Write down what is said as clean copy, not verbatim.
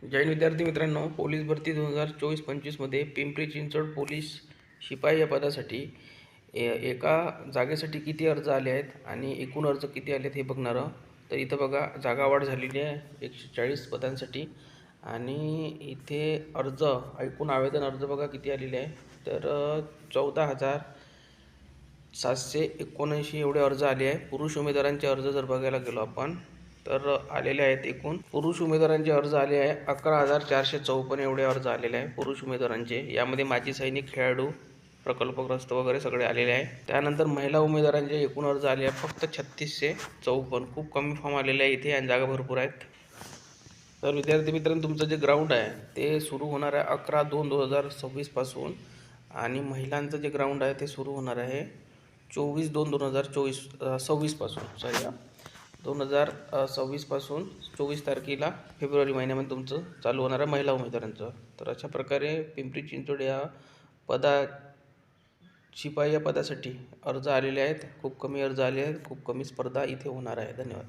जैन विद्यार्थी मित्रांनो, पोलीस भरती 2024-25मध्ये पिंपरी चिंचवड पोलीस शिपाई या पदासाठी एका जागेसाठी किती अर्ज आले आहेत आणि एकूण अर्ज किती आले आहेत हे बघणार आहोत. तर इथं बघा, जागा वाढ झालेली आहे 140 पदांसाठी. आणि इथे एकूण आवेदन अर्ज बघा किती आलेले आहे. तर 14,779 एवढे अर्ज आले आहे. पुरुष उमेदवारांचे अर्ज जर बघायला गेलो आपण तर आलेले आहेत. एकूण पुरुष उमेदवारांचे अर्ज आले आहे 11,454 एवढे अर्ज आलेले आहे पुरुष उमेदवारांचे. यामध्ये माजी सैनिक, खेळाडू, प्रकल्पग्रस्त वगैरे सगळे आलेले आहे. त्यानंतर महिला उमेदवारांचे एकूण अर्ज आले आहे फक्त 3654. खूप कमी फॉर्म आलेले आहे इथे आणि जागा भरपूर आहेत. तर विद्यार्थी मित्रांनो, तुमचं जे ग्राउंड आहे ते सुरू होणार आहे 11/2/2026 पासून आणि महिलांचं जे ग्राउंड आहे ते सुरू होणार आहे 24/2/2026 पासून. 2026 पासून 24 तारखेला फेब्रुवारी महिन्यामध्ये तुमचं चालू होणार आहे महिला उमेदवारांचं. तर अशा प्रकारे पिंपरी चिंचवड या शिपाई या पदासाठी अर्ज आलेले आहेत. खूप कमी अर्ज आले आहेत. खूप कमी स्पर्धा इथे होणार आहे. धन्यवाद.